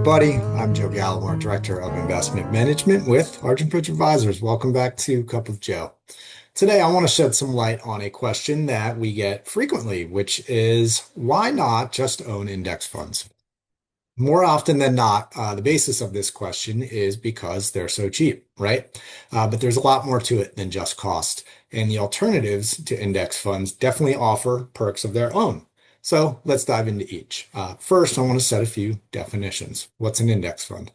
everybody. I'm Joe Gallemore, Director of Investment Management with Argent Bridge Advisors. Welcome back to Cup of Joe. Today, I want to shed some light on a question that we get frequently, which is why not just own index funds? More often than not, the basis of this question is because they're so cheap, right? But there's a lot more to it than just cost. And the alternatives to index funds definitely offer perks of their own. So let's dive into each. First, I want to set a few definitions. What's an index fund?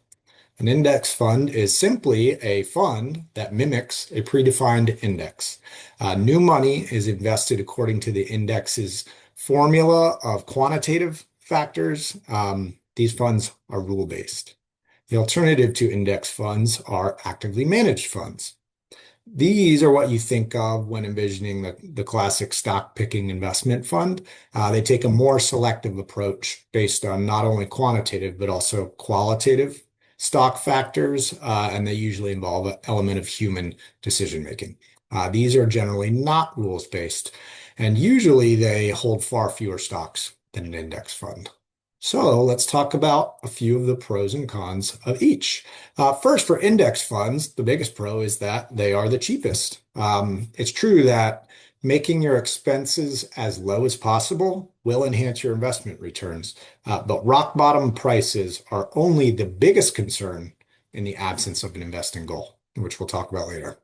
An index fund is simply a fund that mimics a predefined index. New money is invested according to the index's formula of quantitative factors. These funds are rule-based. The alternative to index funds are actively managed funds. These are what you think of when envisioning the classic stock picking investment fund. They take a more selective approach based on not only quantitative, but also qualitative stock factors, and they usually involve an element of human decision making. These are generally not rules-based, and usually they hold far fewer stocks than an index fund. So let's talk about a few of the pros and cons of each. First, for index funds, the biggest pro is that they are the cheapest. It's true that making your expenses as low as possible will enhance your investment returns, but rock bottom prices are only the biggest concern in the absence of an investing goal, which we'll talk about later.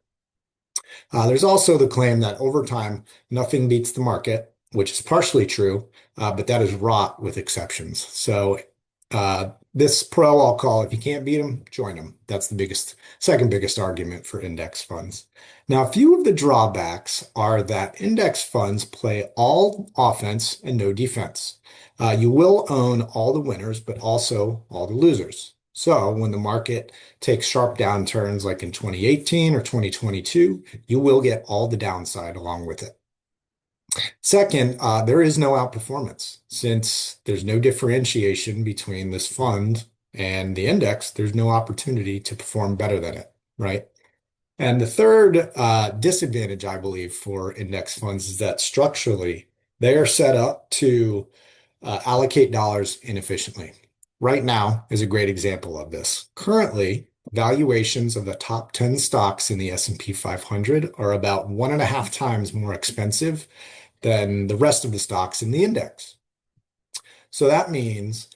There's also the claim that over time, nothing beats the market, which is partially true, but that is wrought with exceptions. So this pro I'll call, if you can't beat them, join them. That's the second biggest argument for index funds. Now, a few of the drawbacks are that index funds play all offense and no defense. You will own all the winners, but also all the losers. So when the market takes sharp downturns like in 2018 or 2022, you will get all the downside along with it. Second, there is no outperformance. Since there's no differentiation between this fund and the index, there's no opportunity to perform better than it, right? And the third disadvantage, I believe, for index funds is that structurally, they are set up to allocate dollars inefficiently. Right now is a great example of this. Currently, valuations of the top 10 stocks in the S&P 500 are about 1.5 times more expensive than the rest of the stocks in the index. So that means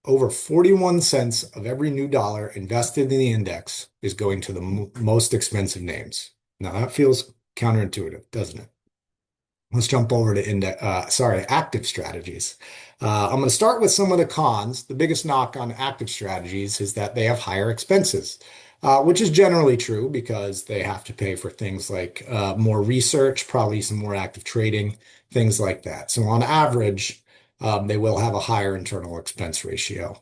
over 41 cents of every new dollar invested in the index is going to the most expensive names. Now that feels counterintuitive, doesn't it? Let's jump over to active strategies. I'm going to start with some of the cons. The biggest knock on active strategies is that they have higher expenses, which is generally true because they have to pay for things like more research, probably some more active trading, things like that. So on average, they will have a higher internal expense ratio.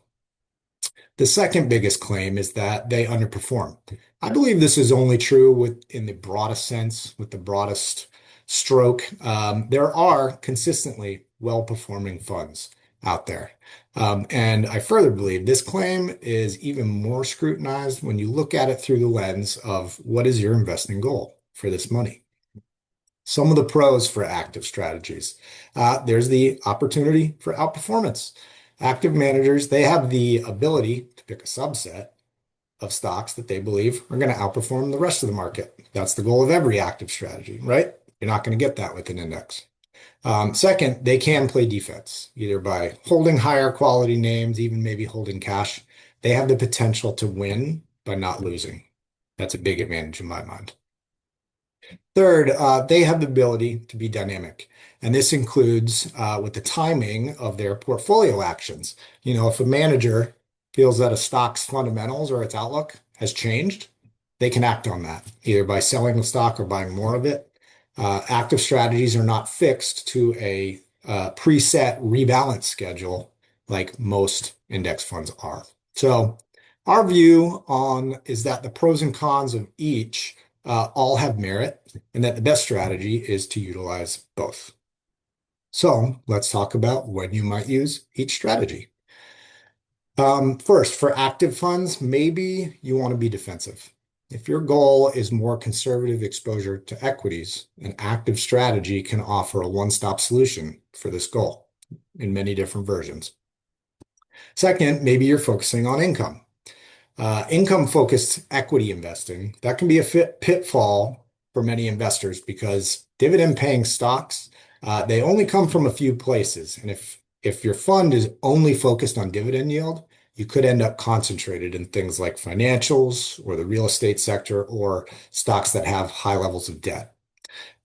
The second biggest claim is that they underperform. I believe this is only true in the broadest sense, with the broadest stroke. There are consistently well-performing funds out there. And I further believe this claim is even more scrutinized when you look at it through the lens of what is your investing goal for this money. Some of the pros for active strategies. There's the opportunity for outperformance. Active managers, they have the ability to pick a subset of stocks that they believe are going to outperform the rest of the market. That's the goal of every active strategy, right? You're not going to get that with an index. Second, they can play defense, either by holding higher quality names, even maybe holding cash. They have the potential to win by not losing. That's a big advantage in my mind. Third, they have the ability to be dynamic. And this includes with the timing of their portfolio actions. You know, if a manager feels that a stock's fundamentals or its outlook has changed, they can act on that, either by selling the stock or buying more of it. Active strategies are not fixed to a preset rebalance schedule like most index funds are. So our view is that the pros and cons of each all have merit and that the best strategy is to utilize both. So let's talk about when you might use each strategy. First, for active funds, maybe you want to be defensive. If your goal is more conservative exposure to equities, an active strategy can offer a one-stop solution for this goal in many different versions. Second, maybe you're focusing on income. Income-focused equity investing, that can be a pitfall for many investors because dividend-paying stocks, they only come from a few places. And if your fund is only focused on dividend yield, you could end up concentrated in things like financials or the real estate sector or stocks that have high levels of debt.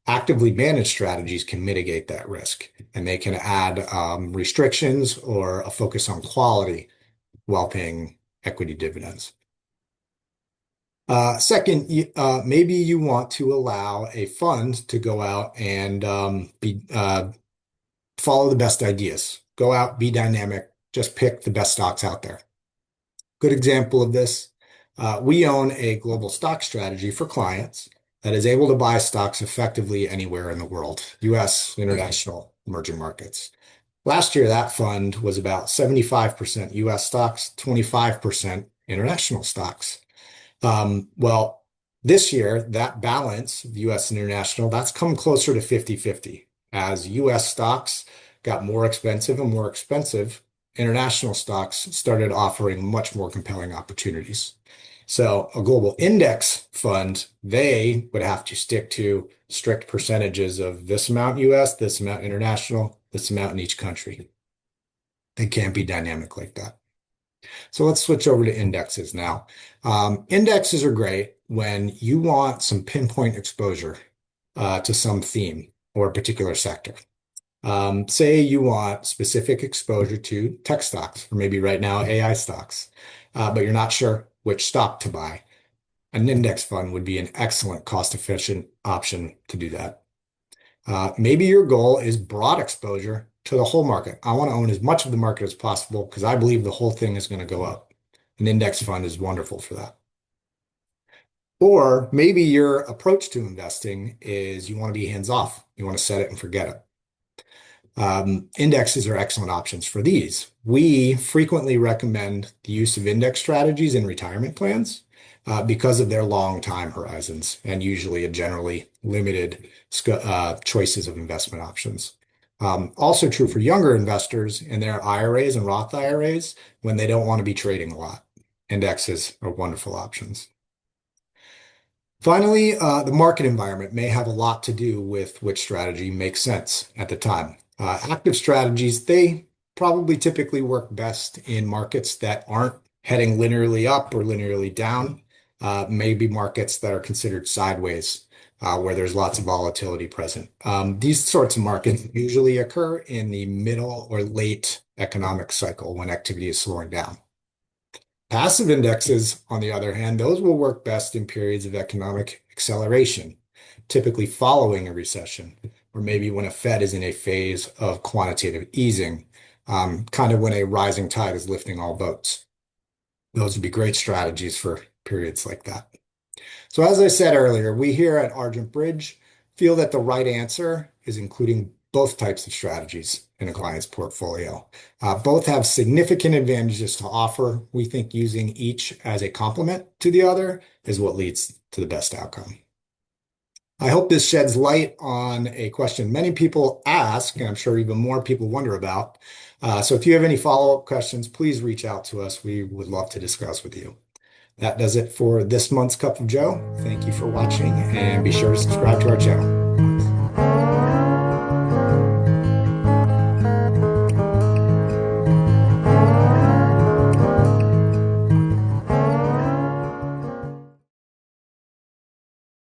Actively managed strategies can mitigate that risk, and they can add restrictions or a focus on quality while paying equity dividends. Second, maybe you want to allow a fund to go out and follow the best ideas. Go out, be dynamic, just pick the best stocks out there. Good example of this, we own a global stock strategy for clients that is able to buy stocks effectively anywhere in the world, US, international, emerging markets. Last year, that fund was about 75% US stocks, 25% international stocks. Well, this year, that balance of US and international, that's come closer to 50-50. As US stocks got more expensive and more expensive, international stocks started offering much more compelling opportunities. So a global index fund, they would have to stick to strict percentages of this amount US, this amount international, this amount in each country. They can't be dynamic like that. So let's switch over to indexes now. Indexes are great when you want some pinpoint exposure to some theme or a particular sector. Say you want specific exposure to tech stocks, or maybe right now AI stocks, but you're not sure which stock to buy. An index fund would be an excellent cost-efficient option to do that. Maybe your goal is broad exposure to the whole market. I want to own as much of the market as possible because I believe the whole thing is going to go up. An index fund is wonderful for that. Or maybe your approach to investing is you want to be hands-off. You want to set it and forget it. Indexes are excellent options for these. We frequently recommend the use of index strategies in retirement plans because of their long time horizons and usually a generally limited choices of investment options. Also true for younger investors in their IRAs and Roth IRAs when they don't want to be trading a lot. Indexes are wonderful options. Finally, the market environment may have a lot to do with which strategy makes sense at the time. Active strategies, they probably typically work best in markets that aren't heading linearly up or linearly down, maybe markets that are considered sideways, where there's lots of volatility present. These sorts of markets usually occur in the middle or late economic cycle when activity is slowing down. Passive indexes, on the other hand, those will work best in periods of economic acceleration, typically following a recession, or maybe when a Fed is in a phase of quantitative easing, kind of when a rising tide is lifting all boats. Those would be great strategies for periods like that. So as I said earlier, we here at Argent Bridge feel that the right answer is including both types of strategies in a client's portfolio. Both have significant advantages to offer. We think using each as a complement to the other is what leads to the best outcome. I hope this sheds light on a question many people ask, and I'm sure even more people wonder about. So if you have any follow-up questions, please reach out to us. We would love to discuss with you. That does it for this month's Cup of Joe. Thank you for watching, and be sure to subscribe to our channel.